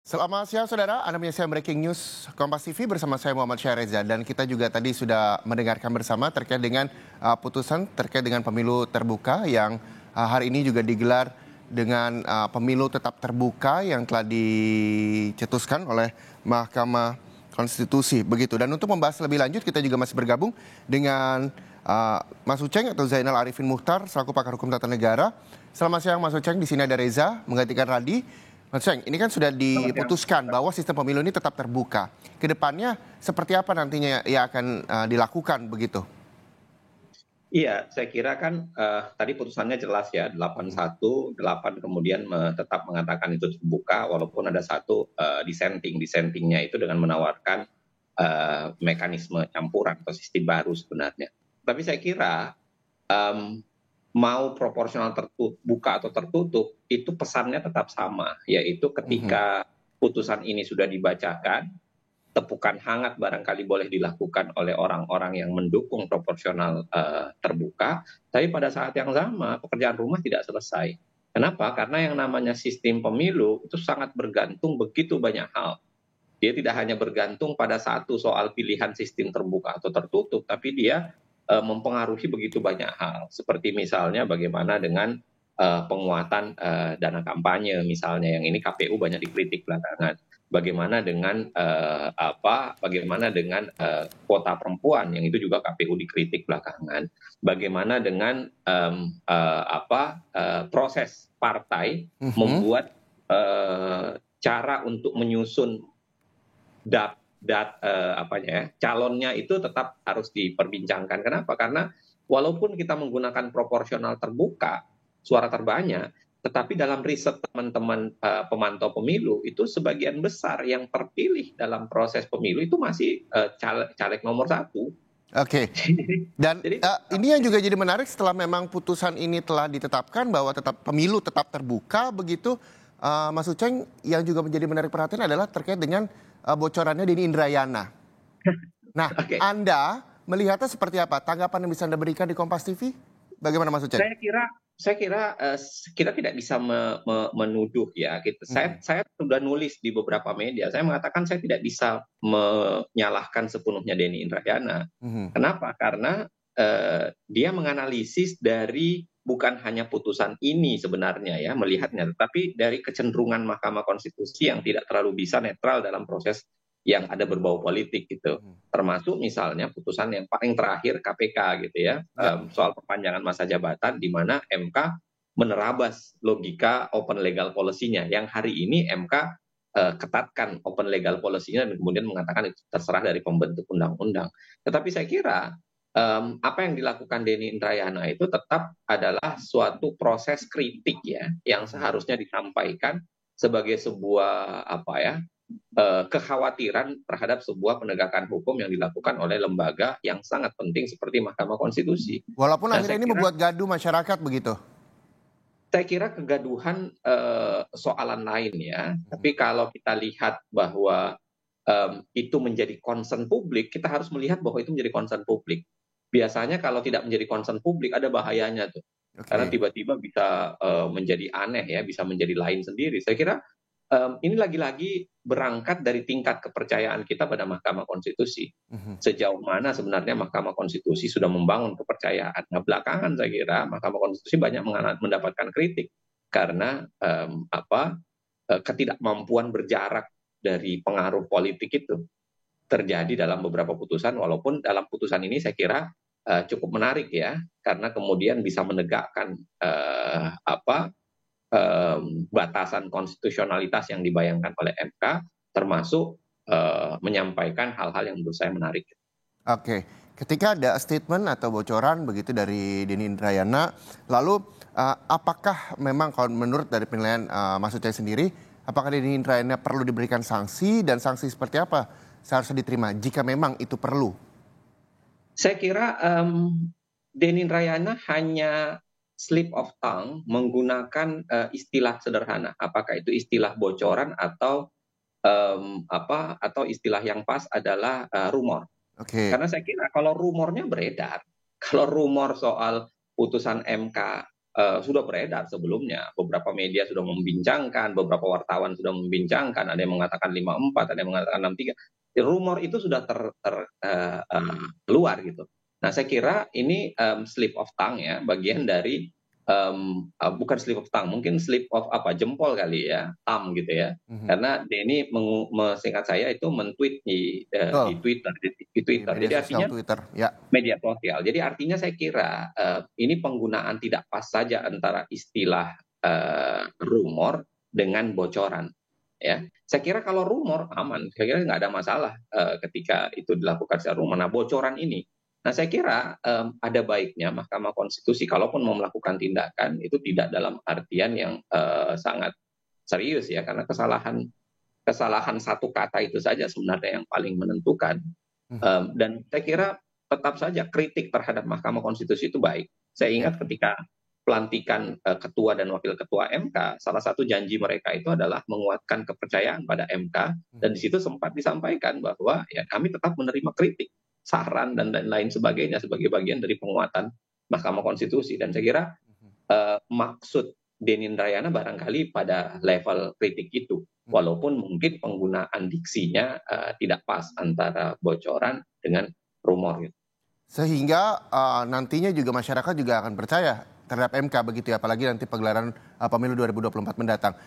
Selamat siang saudara, Anda menyaksikan Breaking News Kompas TV bersama saya Muhammad Syareza. Dan kita juga tadi sudah mendengarkan bersama terkait dengan putusan terkait dengan pemilu terbuka yang hari ini juga digelar dengan pemilu tetap terbuka yang telah dicetuskan oleh Mahkamah Konstitusi. Begitu. Dan untuk membahas lebih lanjut kita juga masih bergabung dengan Mas Uceng atau Zainal Arifin Muchtar selaku pakar hukum tata negara. Selamat siang Mas Uceng, di sini ada Reza menggantikan Radi. Mas Uceng, ini kan sudah diputuskan bahwa sistem pemilu ini tetap terbuka. Kedepannya seperti apa nantinya yang akan dilakukan begitu? Iya, saya kira kan tadi putusannya jelas ya, 8-1, 8 kemudian tetap mengatakan itu terbuka walaupun ada satu dissenting. Dissentingnya itu dengan menawarkan mekanisme campuran atau sistem baru sebenarnya. Tapi saya kira mau proporsional terbuka atau tertutup, itu pesannya tetap sama, yaitu ketika putusan ini sudah dibacakan, tepukan hangat barangkali boleh dilakukan oleh orang-orang yang mendukung proporsional terbuka, tapi pada saat yang sama pekerjaan rumah tidak selesai. Kenapa? Karena yang namanya sistem pemilu itu sangat bergantung begitu banyak hal. Dia tidak hanya bergantung pada satu soal pilihan sistem terbuka atau tertutup, tapi dia mempengaruhi begitu banyak hal. Seperti misalnya bagaimana dengan penguatan dana kampanye misalnya, yang ini KPU banyak dikritik belakangan. Bagaimana dengan kuota perempuan, yang itu juga KPU dikritik belakangan. Bagaimana dengan proses partai membuat cara untuk menyusun calonnya itu tetap harus diperbincangkan. Kenapa? Karena walaupun kita menggunakan proporsional terbuka, suara terbanyak, tetapi dalam riset teman-teman pemantau pemilu itu sebagian besar yang terpilih dalam proses pemilu itu masih caleg nomor 1. Oke. Dan ini yang juga jadi menarik setelah memang putusan ini telah ditetapkan bahwa pemilu tetap terbuka begitu, Mas Uceng, yang juga menjadi menarik perhatian adalah terkait dengan bocorannya Denny Indrayana. Nah, Anda melihatnya seperti apa? Tanggapan yang bisa Anda berikan di Kompas TV? Bagaimana Mas Uceng? Saya kira kita tidak bisa menuduh ya. Saya sudah nulis di beberapa media. Saya mengatakan saya tidak bisa menyalahkan sepenuhnya Denny Indrayana. Kenapa? Karena dia menganalisis dari bukan hanya putusan ini sebenarnya ya melihatnya, tetapi dari kecenderungan Mahkamah Konstitusi yang tidak terlalu bisa netral dalam proses yang ada berbau politik gitu. Termasuk misalnya putusan yang paling terakhir KPK gitu ya, soal perpanjangan masa jabatan di mana MK menerabas logika open legal policy-nya, yang hari ini MK ketatkan open legal policy-nya dan kemudian mengatakan itu terserah dari pembentuk undang-undang. Tetapi saya kira apa yang dilakukan Denny Indrayana itu tetap adalah suatu proses kritik ya, yang seharusnya disampaikan sebagai sebuah kekhawatiran terhadap sebuah penegakan hukum yang dilakukan oleh lembaga yang sangat penting seperti Mahkamah Konstitusi. Walaupun akhirnya ini membuat gaduh masyarakat begitu. Saya kira kegaduhan soalan lain ya, tapi kalau kita lihat bahwa itu menjadi concern publik, kita harus melihat bahwa itu menjadi concern publik. Biasanya kalau tidak menjadi concern publik ada bahayanya tuh. Karena tiba-tiba bisa menjadi aneh ya, bisa menjadi lain sendiri. Saya kira ini lagi-lagi berangkat dari tingkat kepercayaan kita pada Mahkamah Konstitusi. Sejauh mana sebenarnya Mahkamah Konstitusi sudah membangun kepercayaan. Nah, belakangan saya kira Mahkamah Konstitusi banyak mendapatkan kritik karena ketidakmampuan berjarak dari pengaruh politik itu terjadi dalam beberapa putusan, walaupun dalam putusan ini saya kira cukup menarik ya, karena kemudian bisa menegakkan batasan konstitusionalitas yang dibayangkan oleh MK, termasuk menyampaikan hal-hal yang menurut saya menarik. Oke, ketika ada statement atau bocoran begitu dari Denny Indrayana, lalu apakah memang kalau menurut dari penilaian Mas Uceng sendiri, apakah Denny Indrayana perlu diberikan sanksi dan sanksi seperti apa seharusnya diterima jika memang itu perlu? Saya kira Denny Indrayana hanya slip of tongue menggunakan istilah sederhana. Apakah itu istilah bocoran atau istilah yang pas adalah rumor. Karena saya kira kalau rumornya beredar, kalau rumor soal putusan MK sudah beredar sebelumnya. Beberapa media sudah membincangkan, beberapa wartawan sudah membincangkan, ada yang mengatakan 54, ada yang mengatakan 63. Rumor itu sudah keluar gitu. Nah, saya kira ini slip of tongue ya, bagian dari bukan slip of tongue, mungkin slip of jempol kali ya, thumb gitu ya. Karena Denny singkat saya itu men-tweet di Betul, Twitter, di media Jadi sosial artinya Twitter. Ya. media sosial. Jadi artinya saya kira ini penggunaan tidak pas saja antara istilah rumor dengan bocoran. Ya, saya kira kalau rumor aman, saya kira nggak ada masalah ketika itu dilakukan secara rumor. Nah, bocoran ini, nah saya kira ada baiknya Mahkamah Konstitusi kalaupun mau melakukan tindakan itu tidak dalam artian yang sangat serius ya, karena kesalahan satu kata itu saja sebenarnya yang paling menentukan. Dan saya kira tetap saja kritik terhadap Mahkamah Konstitusi itu baik. Saya Oke. ingat ketika pelantikan ketua dan wakil ketua MK, salah satu janji mereka itu adalah menguatkan kepercayaan pada MK, dan di situ sempat disampaikan bahwa ya kami tetap menerima kritik, saran dan lain sebagainya sebagai bagian dari penguatan Mahkamah Konstitusi. Dan saya kira maksud Denny Indrayana barangkali pada level kritik itu, walaupun mungkin penggunaan diksinya tidak pas antara bocoran dengan rumor gitu. Sehingga nantinya juga masyarakat juga akan percaya terhadap MK begitu ya, apalagi nanti pegelaran pemilu 2024 mendatang.